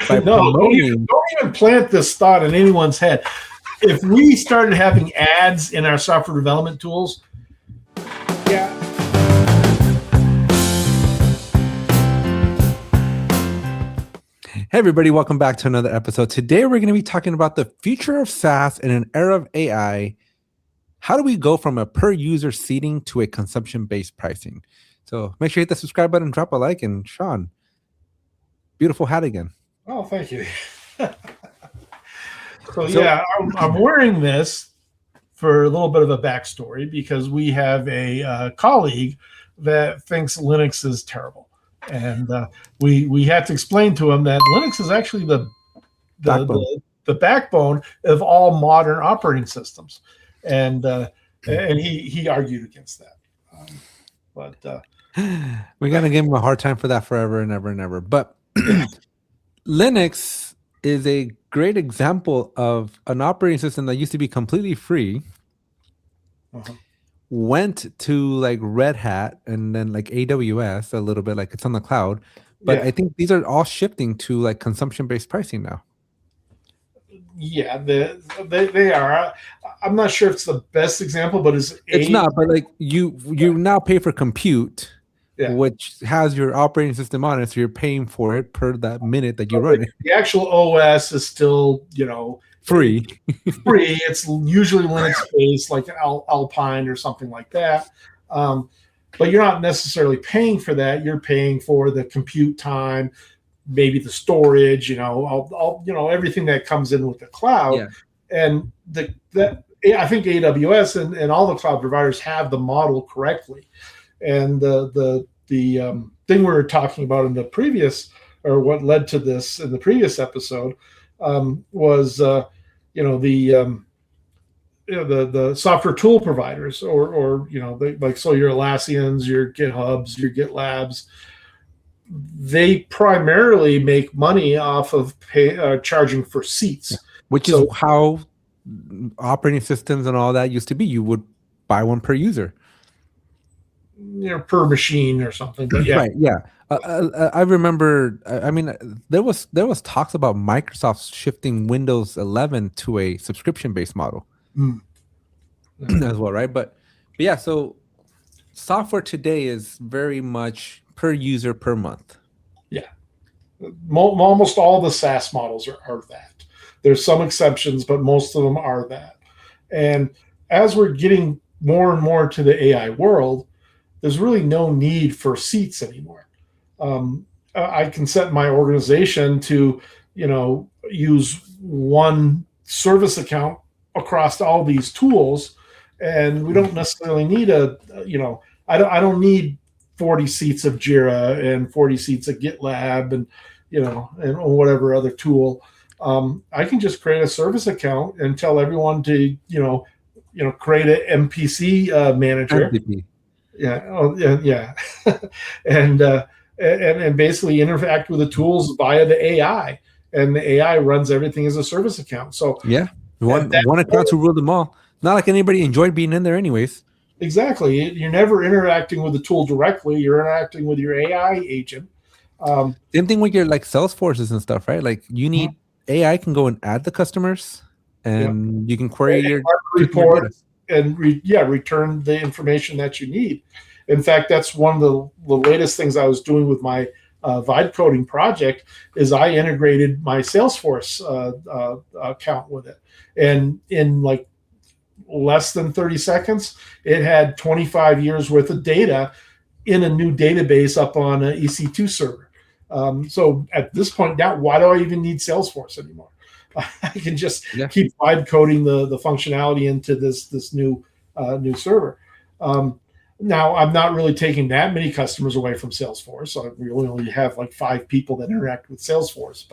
by No, promoting. don't even plant this thought in anyone's head. If we started having ads in our software development tools, yeah. Hey everybody, welcome back to another episode. Today we're going to be talking about the future of SaaS in an era of AI. How do we go from a per user seating to a consumption-based pricing? So make sure you hit the subscribe button, drop a like, and Sean, beautiful hat again. Oh, thank you. So yeah, I'm wearing this for a little bit of a backstory because we have a colleague that thinks Linux is terrible. And we had to explain to him that Linux is actually the backbone of all modern operating systems, and he argued against that. We're gonna give him a hard time for that forever and ever and ever. But Linux is a great example of an operating system that used to be completely free. Went to like Red Hat and then like AWS a little bit, like it's on the cloud, but I think these are all shifting to like consumption-based pricing now. Yeah, they are. I'm not sure if it's the best example, but it's not. But like you now pay for compute, which has your operating system on it, so you're paying for it per that minute that you run it. The actual OS is still, free. It's usually Linux based, like Alpine or something like that. But you're not necessarily paying for that. You're paying for the compute time, maybe the storage, everything that comes in with the cloud. Yeah. And I think AWS and all the cloud providers have the model correctly. And the thing we were talking about in the previous, or what led to this in the previous episode, was the software tool providers, or like your Atlassians, your GitHubs, your GitLabs. They primarily make money off of charging for seats, which is how operating systems and all that used to be. You would buy one per user, per machine or something. But yeah, right, yeah. I remember. I mean, there was talks about Microsoft shifting Windows 11 to a subscription-based model as well, right? But yeah, so software today is very much per user per month. Yeah, almost all the SaaS models are that. There's some exceptions, but most of them are that. And as we're getting more and more to the AI world, there's really no need for seats anymore. I can set my organization to, use one service account across all these tools, and we don't necessarily need I don't need 40 seats of Jira and 40 seats of GitLab and and whatever other tool. I can just create a service account and tell everyone to create an MPC manager. MPP. Yeah. and basically interact with the tools via the AI, and the AI runs everything as a service account. So one account to rule them all. Not like anybody enjoyed being in there anyways. Exactly. You're never interacting with the tool directly. You're interacting with your AI agent. Same thing with your like Salesforces and stuff, right? Like you need AI can go and add the customers, and you can query your report and return the information that you need. In fact, that's one of the latest things I was doing with my vibe coding project is I integrated my Salesforce account with it, and in like less than 30 seconds, it had 25 years worth of data in a new database up on an EC2 server. So at this point now, why do I even need Salesforce anymore? I can just keep vibe coding the functionality into this new server. Now, I'm not really taking that many customers away from Salesforce. So we only have like 5 people that interact with Salesforce.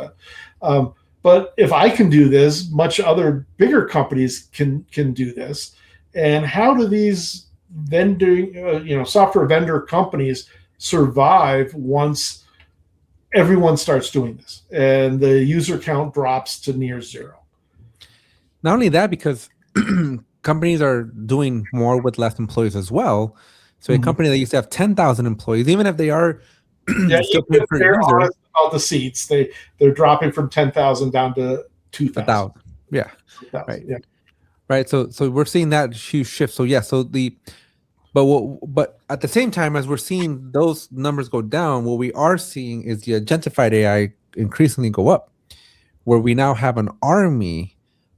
But if I can do this, much other bigger companies can do this. And how do these software vendor companies survive once everyone starts doing this and the user count drops to near zero? Not only that, because companies are doing more with less employees as well. So a company that used to have 10,000 employees, even if they are still paying per user, about the seats. They're dropping from 10,000 down to 2,000. 1,000. Yeah. 2,000, Right. yeah. Right. So we're seeing that huge shift. So yeah. But at the same time, as we're seeing those numbers go down, what we are seeing is the agentified AI increasingly go up, where we now have an army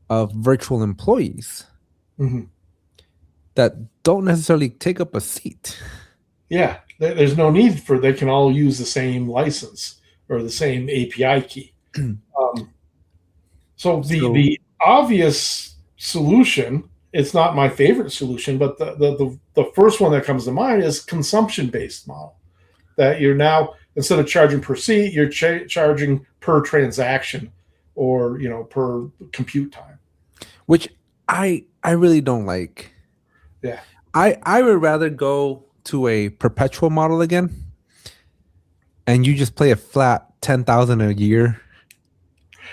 of virtual employees that don't necessarily take up a seat. Yeah, there's no need for. They can all use the same license or the same API key. So the obvious solution, it's not my favorite solution, but the first one that comes to mind is consumption-based model. That you're now, instead of charging per seat, you're charging per transaction, or per compute time. Which I really don't like. Yeah. I would rather go to a perpetual model again, and you just play a flat 10,000 a year.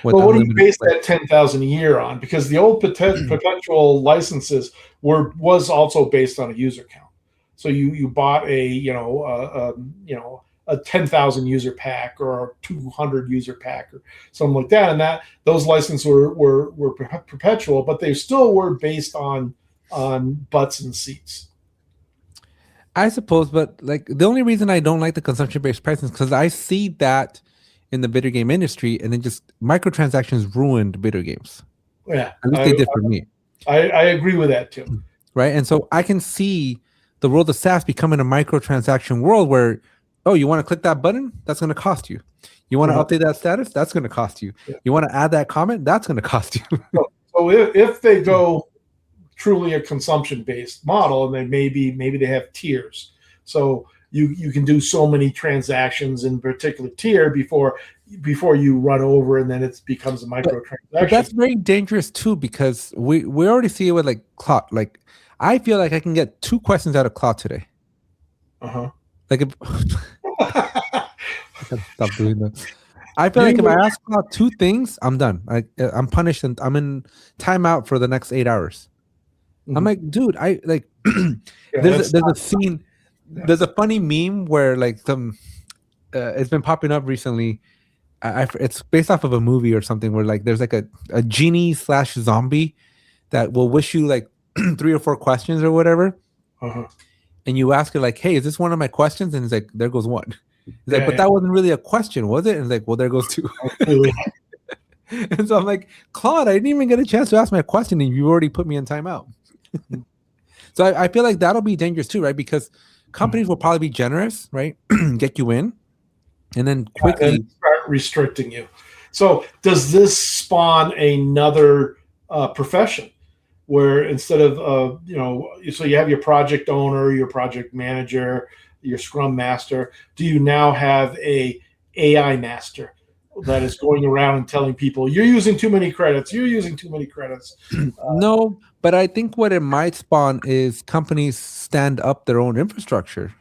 Well, what do you base that 10,000 a year on? Because the old perpetual licenses was also based on a user count. So you bought a 10,000 user pack or a 200 user pack or something like that, and those licenses were perpetual, but they still were based on butts and seats. I suppose, but like the only reason I don't like the consumption-based pricing is because I see that in the video game industry, and then just microtransactions ruined video games. Yeah, at least they did for me. I agree with that too. Right, and so I can see the world of SaaS becoming a microtransaction world where, oh, you want to click that button? That's going to cost you. You want to update that status? That's going to cost you. Yeah. You want to add that comment? That's going to cost you. So if they go truly a consumption-based model, and maybe they have tiers, so you can do so many transactions in a particular tier before you run over, and then it becomes a microtransaction. But that's very dangerous too, because we already see it with like Claude. Like I feel like I can get 2 questions out of Claude today. Like if I gotta stop doing that. I feel like if I ask Claude 2 things, I'm done. I'm punished and I'm in timeout for the next 8 hours. I'm like, dude, I like. There's a scene. There's a funny meme where like it's been popping up recently. It's based off of a movie or something where like there's like a genie / zombie that will wish you like 3 or 4 questions or whatever, and you ask her like, "Hey, is this one of my questions?" And it's like, "There goes one." He's like, "But that wasn't really a question, was it?" And it's like, "Well, there goes 2." And so I'm like, Claude, I didn't even get a chance to ask my question, and you already put me in timeout. So I feel like that'll be dangerous too, right? Because companies will probably be generous, right? Get you in, and then quickly start restricting you. So does this spawn another profession where instead of so you have your project owner, your project manager, your scrum master, do you now have a AI master that is going around and telling people you're using too many credits, No, but I think what it might spawn is companies stand up their own infrastructure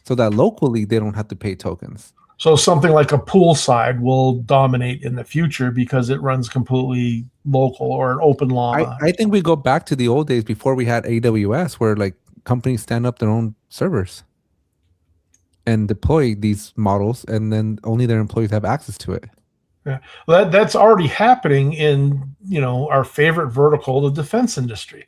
so that locally they don't have to pay tokens. So something like a poolside will dominate in the future because it runs completely local, or an open llama. I think we go back to the old days before we had AWS, where like companies stand up their own servers and deploy these models, and then only their employees have access to it. Yeah, well, that's already happening in our favorite vertical, the defense industry.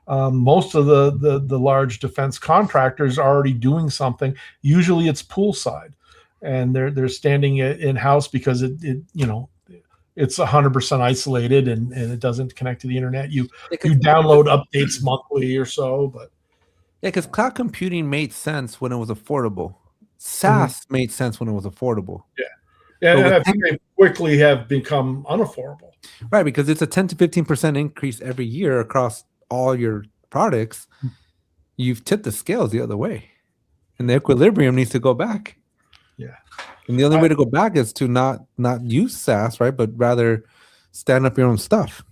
Most of the large defense contractors are already doing something. Usually, it's poolside, and they're standing it in house because it's 100% isolated and it doesn't connect to the internet. You download updates monthly or so, but yeah, because cloud computing made sense when it was affordable. SaaS made sense when it was affordable. Yeah. And I think they quickly have become unaffordable. Right, because it's a 10 to 15% increase every year across all your products. You've tipped the scales the other way. And the equilibrium needs to go back. Yeah. And the only way to go back is to not use SaaS, right? But rather stand up your own stuff.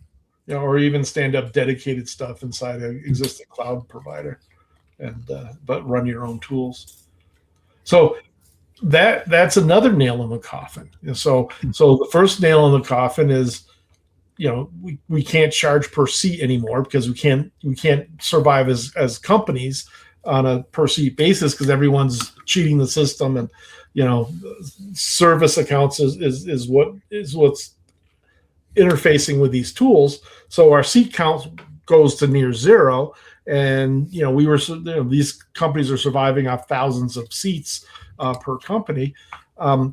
Yeah, or even stand up dedicated stuff inside an existing cloud provider, and but run your own tools. So that's another nail in the coffin. So the first nail in the coffin is, we can't charge per seat anymore because we can't survive as companies on a per seat basis because everyone's cheating the system, and service accounts is what's interfacing with these tools. So our seat count goes to near zero, and these companies are surviving off thousands of seats per company.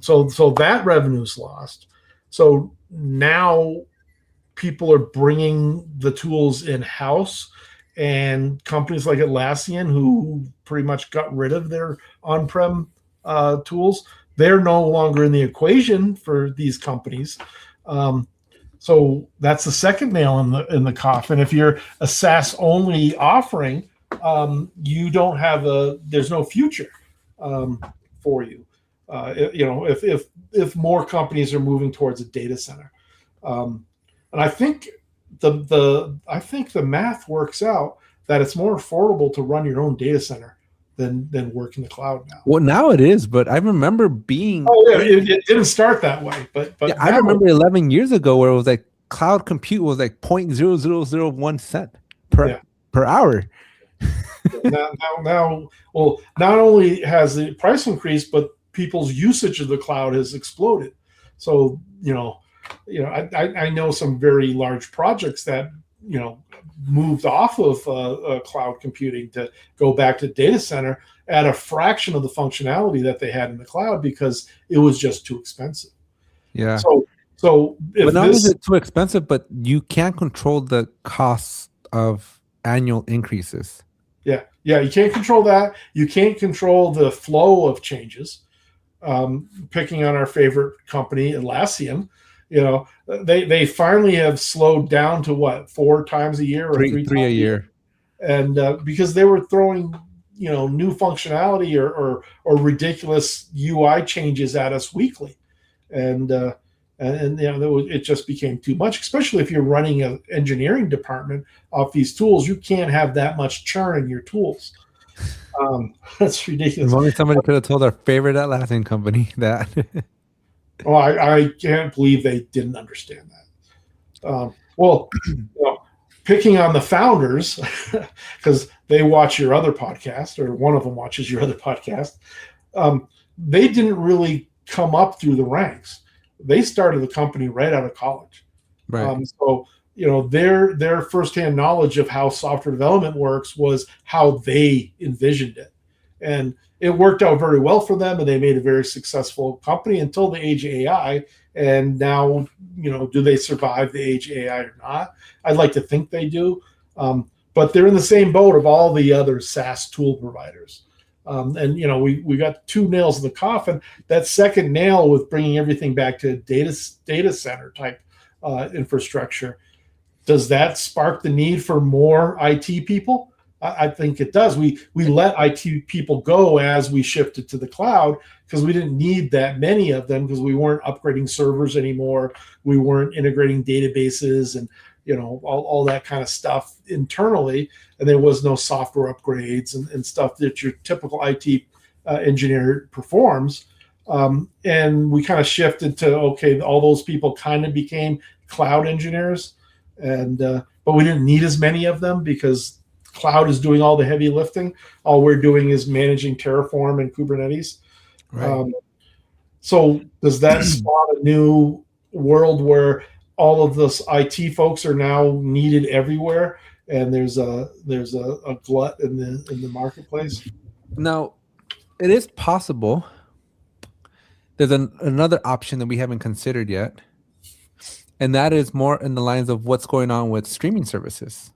So that revenue's lost. So now people are bringing the tools in house, and companies like Atlassian, who pretty much got rid of their on-prem tools, they're no longer in the equation for these companies. So that's the second nail in the coffin. If you're a SaaS only offering, you don't have there's no future for you. If more companies are moving towards a data center, and I think the math works out that it's more affordable to run your own data center than work in the cloud now. Well, now it is, but I remember being. Oh yeah, it didn't start that way, but yeah, I remember 11 years ago where it was like cloud compute was like 0.0001 cent per hour. Now, well, not only has the price increased, but people's usage of the cloud has exploded. So I know some very large projects that moved off of cloud computing to go back to data center at a fraction of the functionality that they had in the cloud because it was just too expensive. Yeah. So but not only is it too expensive, but you can't control the costs of annual increases. Yeah, you can't control that. You can't control the flow of changes. Picking on our favorite company, Atlassian, they finally have slowed down to 4 times a year or three a year, and because they were throwing new functionality or ridiculous UI changes at us weekly, and it just became too much. Especially if you're running an engineering department off these tools, you can't have that much churn in your tools. That's ridiculous. If only somebody could have told our favorite Atlassian company that. Well, I can't believe they didn't understand that. Picking on the founders because they watch your other podcast, or one of them watches your other podcast. They didn't really come up through the ranks. They started the company right out of college. Right. So their firsthand knowledge of how software development works was how they envisioned it, and it worked out very well for them, and they made a very successful company until the age of AI. And now, do they survive the age of AI or not? I'd like to think they do, but they're in the same boat of all the other SaaS tool providers. And we got 2 nails in the coffin. That second nail with bringing everything back to data center type infrastructure. Does that spark the need for more IT people? I think it does. We let IT people go as we shifted to the cloud because we didn't need that many of them because we weren't upgrading servers anymore. We weren't integrating databases and all that kind of stuff internally, and there was no software upgrades and stuff that your typical IT engineer performs. And we kind of shifted to all those people kind of became cloud engineers, and but we didn't need as many of them because cloud is doing all the heavy lifting. All we're doing is managing Terraform and Kubernetes. Right. So does that spawn a new world where all of those IT folks are now needed everywhere, and there's a glut in the marketplace? Now, it is possible. There's another option that we haven't considered yet, and that is more in the lines of what's going on with streaming services.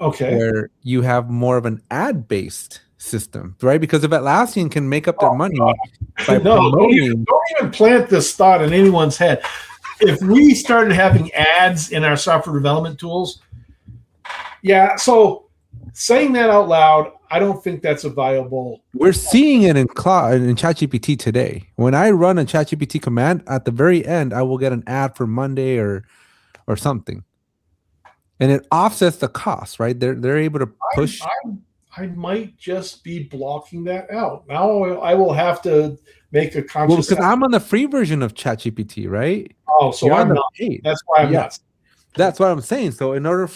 Okay. Where you have more of an ad-based system, right? Because if Atlassian can make up their money by promoting... Don't even plant this thought in anyone's head. If we started having ads in our software development tools, so saying that out loud, I don't think that's a viable... We're seeing it in ChatGPT today. When I run a ChatGPT command, at the very end, I will get an ad for Monday or something. And it offsets the cost, right? They're able to push. I might just be blocking that out. Now I will have to make a conscious... Well, because I'm on the free version of ChatGPT, right? Oh, so I'm not. That's why I'm not. That's what I'm saying. So in order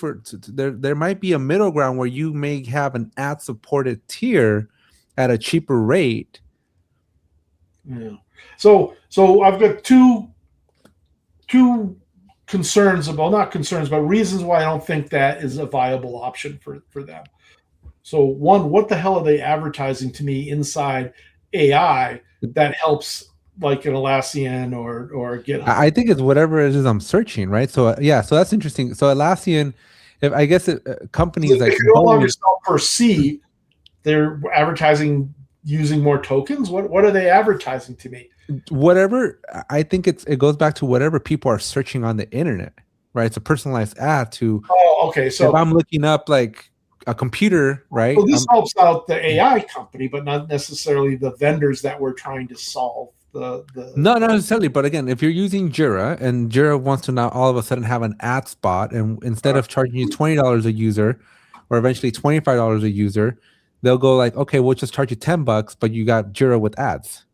there might be a middle ground where you may have an ad supported tier at a cheaper rate. Yeah. So I've got two concerns about, not concerns, but reasons why I don't think that is a viable option for them. So one, what the hell are they advertising to me inside AI that helps, like an Atlassian or GitHub? I think it's whatever it is I'm searching, right? So so that's interesting. So Atlassian, if I guess companies They like can no longer sell per seat, they're advertising using more tokens. What are they advertising to me? Whatever. I think it goes back to whatever people are searching on the internet, right? It's a personalized ad to. Oh, okay. So if I'm looking up like a computer, right? So this helps out the AI company, but not necessarily the vendors that we're trying to solve. No, not necessarily. But again, if you're using Jira and Jira wants to now all of a sudden have an ad spot, and instead of charging you $20 a user, or eventually $25 a user, they'll go like, okay, we'll just charge you $10, but you got Jira with ads.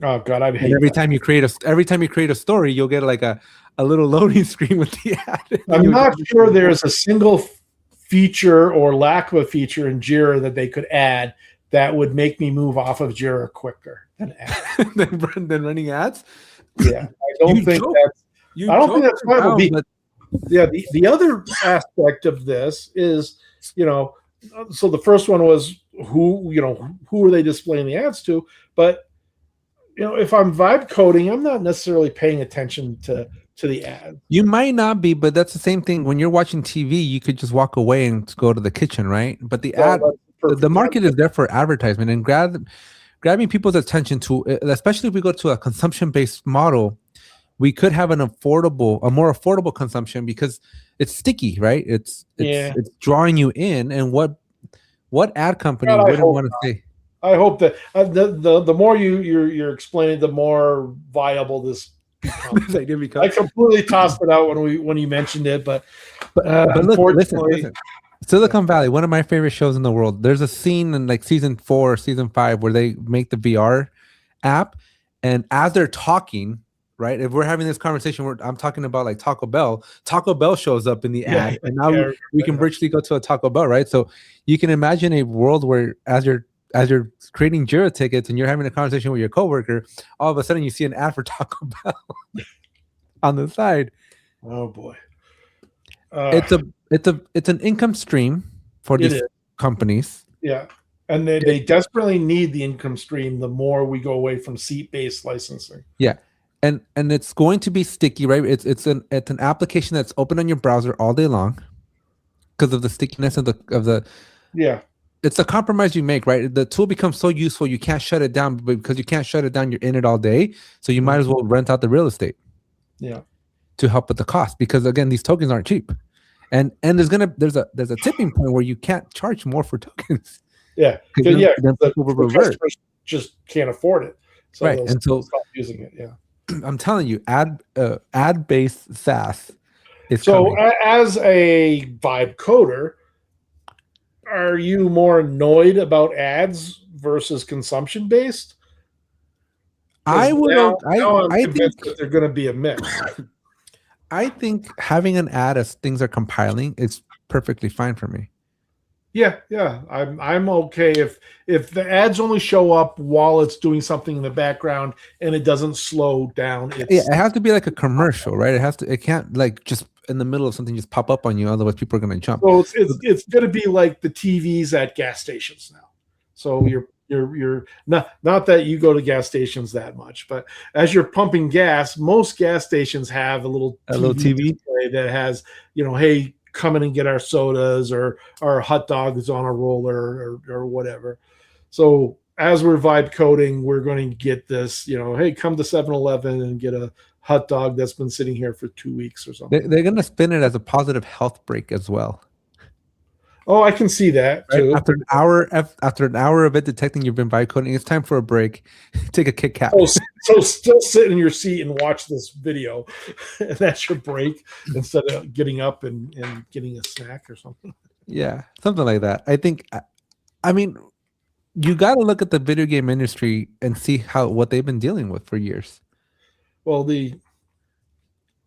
Oh God, I'd hate every that. time you create a story, you'll get like a little loading screen with the ad. I'm not sure there's a single feature or lack of a feature in Jira that they could add that would make me move off of Jira quicker than ads. than running ads. Yeah, I don't think that's viable. Yeah, the other aspect of this is, so the first one was who are they displaying the ads to? But if I'm vibe coding, I'm not necessarily paying attention to the ad. You might not be, but that's the same thing. When you're watching TV, you could just walk away and go to the kitchen, right? But the the market is there for advertisement and grabbing people's attention to, especially if we go to a consumption-based model, we could have a more affordable consumption because it's sticky, right? It's drawing you in. And what ad company wouldn't want to say? I hope that the more you're explaining, the more viable this becomes. I completely tossed it out when you mentioned it, but look, listen. Silicon Valley, one of my favorite shows in the world. There's a scene in like season 4 or season 5 where they make the VR app, and as they're talking, right? If we're having this conversation where I'm talking about like Taco Bell shows up in the ad, and now we can virtually go to a Taco Bell, right? So you can imagine a world where as you're creating Jira tickets and you're having a conversation with your coworker, all of a sudden you see an ad for Taco Bell on the side. Oh boy. It's an income stream for these companies. Yeah. And they desperately need the income stream the more we go away from seat-based licensing. Yeah. And it's going to be sticky, right? It's an application that's open on your browser all day long because of the stickiness of the It's a compromise you make, right? The tool becomes so useful you can't shut it down, but because you can't shut it down, you're in it all day. So you might as well rent out the real estate. Yeah. To help with the cost, because again, these tokens aren't cheap. And there's a tipping point where you can't charge more for tokens. Yeah. Then people will revert. Just can't afford it. So right. And so stop using it. Yeah. I'm telling you, ad-based SaaS is so coming. As a vibe coder, are you more annoyed about ads versus consumption based? I would. I'm convinced that they're going to be a mix. I think having an ad as things are compiling is perfectly fine for me. Yeah. I'm okay if the ads only show up while it's doing something in the background and it doesn't slow down. It has to be like a commercial, right? It can't like just in the middle of something just pop up on you, otherwise people are going to jump. So it's going to be like the TVs at gas stations now. So you're not that you go to gas stations that much, but as you're pumping gas, most gas stations have a little TV that has, hey, come in and get our sodas or our hot dogs on a roller or whatever. So as we're vibe coding, we're going to get this, hey, come to 7-Eleven and get a hot dog that's been sitting here for 2 weeks or something. They're going to spin it as a positive health break as well. Oh, I can see that too. Right? After an hour of it detecting you've been vibe coding, it's time for a break. Take a Kit Kat. So still sit in your seat and watch this video, and that's your break instead of getting up and getting a snack or something. Yeah, something like that. I mean, you got to look at the video game industry and see what they've been dealing with for years. Well,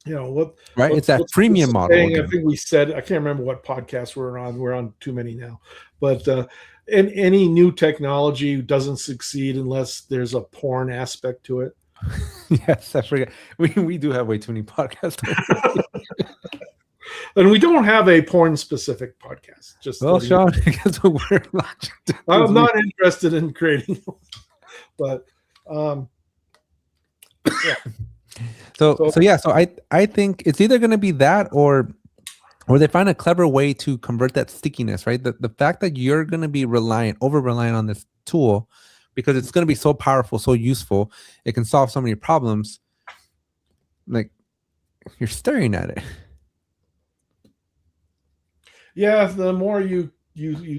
right? It's that what's freemium the model saying? I again. think we said, I can't remember what podcast we're on. We're on too many now, but and any new technology doesn't succeed unless there's a porn aspect to it. Yes, I forget. We do have way too many podcasts. And we don't have a porn specific podcast. Just Well, Sean, I guess we're I'm not interested in creating, but yeah. So I think it's either going to be that or they find a clever way to convert that stickiness, right? The fact that you're going to be over reliant on this tool because it's going to be so powerful, so useful, it can solve so many problems. Like you're staring at it. Yeah, the more you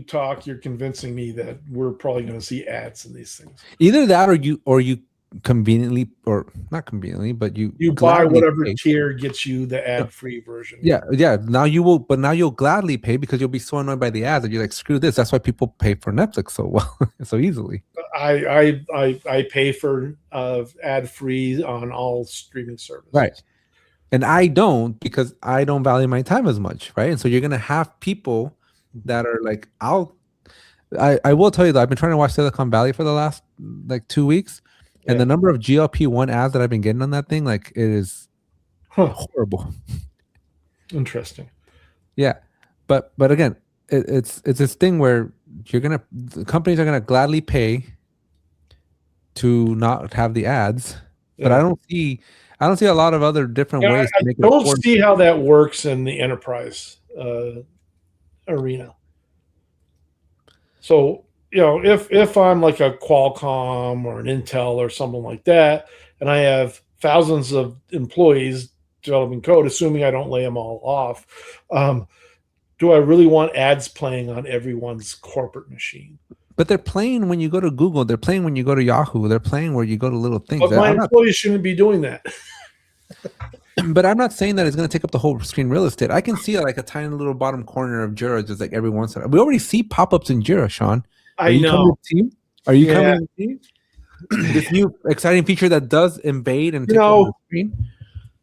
talk, you're convincing me that we're probably going to see ads in these things. Either that or you conveniently, or not conveniently, but you buy whatever tier gets you the ad-free version. Yeah. Now you'll gladly pay because you'll be so annoyed by the ads that you're like, screw this. That's why people pay for Netflix so well, so easily. I pay for ad-free on all streaming services. Right. And I don't, because I don't value my time as much, right? And so you're gonna have people that are like, I will tell you that I've been trying to watch Silicon Valley for the last like 2 weeks, and the number of GLP-1 ads that I've been getting on that thing, like it is horrible. Interesting. Yeah, but again, it's this thing where companies are gonna gladly pay to not have the ads, but I don't see a lot of other different ways to make it. I don't see how that works in the enterprise arena. So, if I'm like a Qualcomm or an Intel or something like that, and I have thousands of employees developing code, assuming I don't lay them all off, do I really want ads playing on everyone's corporate machine? But they're playing when you go to Google. They're playing when you go to Yahoo. They're playing where you go to little things. But my employees shouldn't be doing that. But I'm not saying that it's going to take up the whole screen real estate. I can see like a tiny little bottom corner of Jira just like every once in a while. We already see pop-ups in Jira, Sean. Are you coming to the team? Are you coming to the team? This new exciting feature that does invade and take over the screen?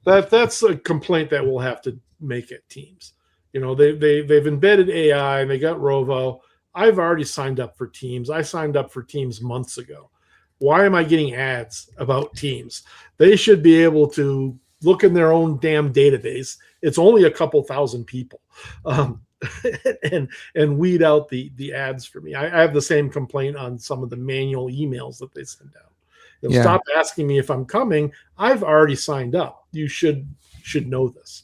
That's a complaint that we'll have to make at Teams. They've embedded AI and they got Rovo. I've already signed up for Teams. I signed up for Teams months ago. Why am I getting ads about Teams? They should be able to look in their own damn database. It's only a couple thousand people, and weed out the ads for me. I have the same complaint on some of the manual emails that they send out. Stop asking me if I'm coming. I've already signed up. You should know this.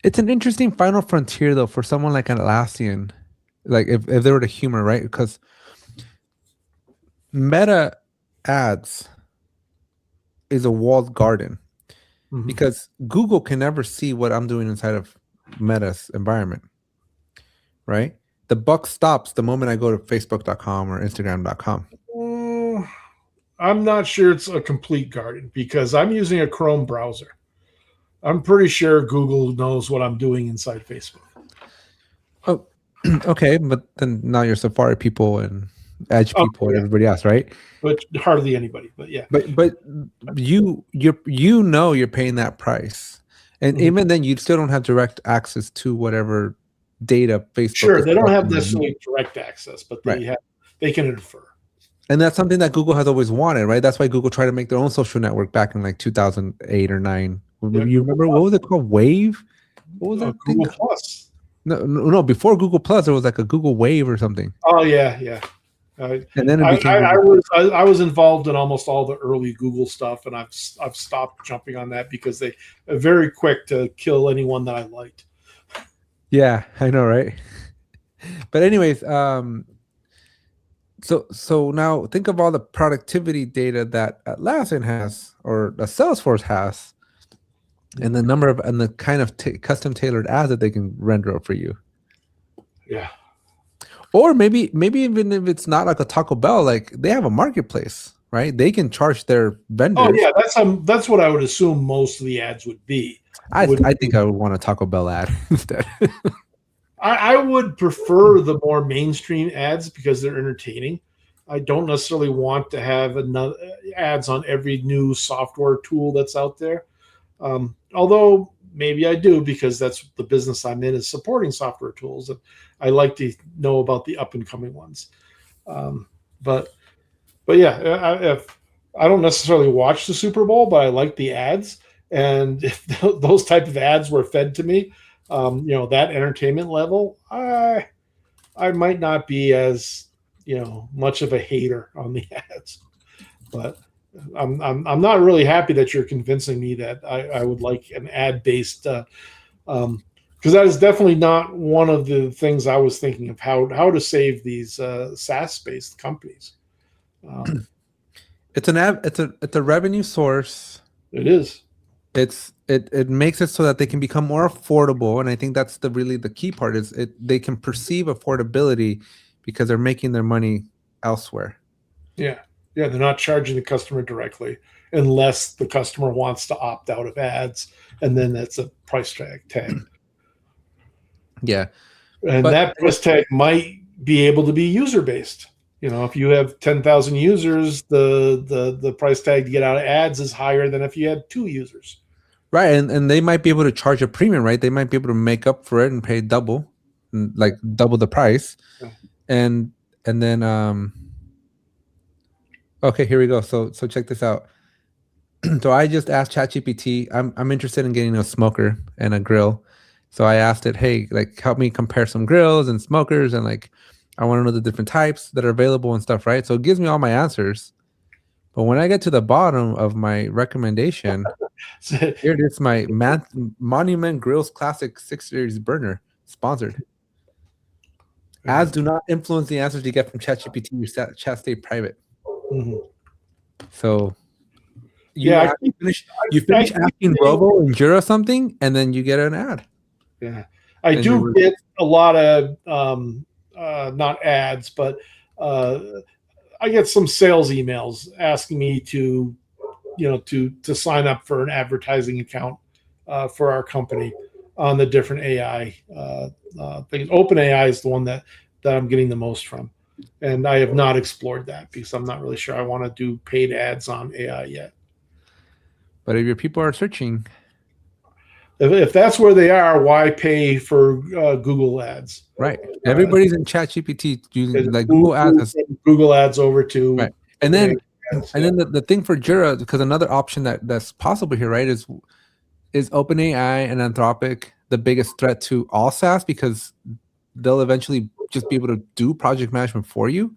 It's an interesting final frontier, though, for someone like Atlassian. Like if they were to humor, right? Because Meta ads is a walled garden. Mm-hmm. Because Google can never see what I'm doing inside of Meta's environment, right? The buck stops the moment I go to Facebook.com or Instagram.com. I'm not sure it's a complete garden because I'm using a Chrome browser. I'm pretty sure Google knows what I'm doing inside Facebook. Oh, okay, but then now you're Safari people and Edge people and everybody else, right? But hardly anybody. But yeah. But you're paying that price, and even then, you still don't have direct access to whatever data Facebook. Sure, they don't have necessarily direct access, but they can infer. And that's something that Google has always wanted, right? That's why Google tried to make their own social network back in like 2008 or 9. Yeah, you remember what was it called? Wave? What was that? Google Plus. No. Before Google Plus, there was like a Google Wave or something. Oh yeah. And then it became. I was involved in almost all the early Google stuff, and I've stopped jumping on that because they are very quick to kill anyone that I liked. Yeah, I know, right? But anyways, so now think of all the productivity data that Atlassian has or the Salesforce has, and the number of and the kind of custom tailored ads that they can render up for you. Yeah. Or maybe even if it's not like a Taco Bell, like they have a marketplace, right? They can charge their vendors. Oh yeah, that's what I would assume most of the ads would be. I think I would want a Taco Bell ad instead. I would prefer the more mainstream ads because they're entertaining. I don't necessarily want to have ads on every new software tool that's out there. although maybe I do, because that's the business I'm in, is supporting software tools, and I like to know about the up and coming ones. But yeah, I don't necessarily watch the Super Bowl, but I like the ads, and if those type of ads were fed to me, that entertainment level, I might not be as much of a hater on the ads, but I'm not really happy that you're convincing me that I would like an ad based, because that is definitely not one of the things I was thinking of how to save these SaaS based companies. It's a revenue source. It is. It makes it so that they can become more affordable, and I think that's really the key part is they can perceive affordability because they're making their money elsewhere. Yeah, they're not charging the customer directly unless the customer wants to opt out of ads, and then that's a price tag. Yeah, and that price tag might be able to be user based. If you have 10,000 users, the price tag to get out of ads is higher than if you had 2 users. Right, and they might be able to charge a premium, right? They might be able to make up for it and pay double the price. Yeah. And then okay, here we go. So check this out. So I just asked ChatGPT, I'm interested in getting a smoker and a grill. So I asked it, hey, help me compare some grills and smokers, and I want to know the different types that are available and stuff, right? So it gives me all my answers. But when I get to the bottom of my recommendation, here it is, my Monument Grills Classic 6 Series burner, sponsored. Ads do not influence the answers you get from ChatGPT. Your chat stay private. Mm-hmm. So you finish asking Robo and Jira something, and then you get an ad. Yeah, I do get a lot of not ads, but I get some sales emails asking me to sign up for an advertising account for our company on the different AI things. OpenAI is the one that I'm getting the most from, and I have not explored that because I'm not really sure I want to do paid ads on AI yet. But if your people are searching, if that's where they are, why pay for Google ads? Right. Everybody's in ChatGPT using Google ads. Google ads over to right. And then the thing for Jira, because another option that's possible here, right, is OpenAI and Anthropic the biggest threat to all SaaS because they'll eventually just be able to do project management for you?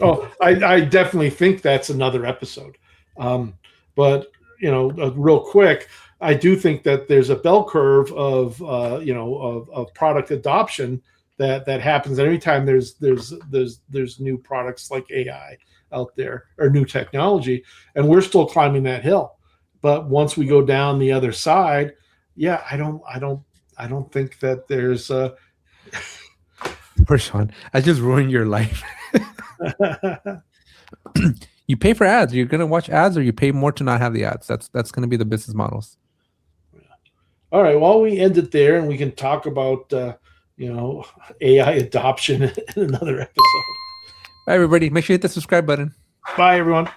Oh, I definitely think that's another episode. But real quick, I do think that there's a bell curve of of product adoption that happens every time there's new products like AI out there or new technology, and we're still climbing that hill. But once we go down the other side, yeah, I don't think that there's Poor Sean, I just ruined your life. You pay for ads. You're gonna watch ads, or you pay more to not have the ads. That's gonna be the business models. All right. Well, we end it there, and we can talk about AI adoption in another episode. Bye, everybody. Make sure you hit the subscribe button. Bye, everyone.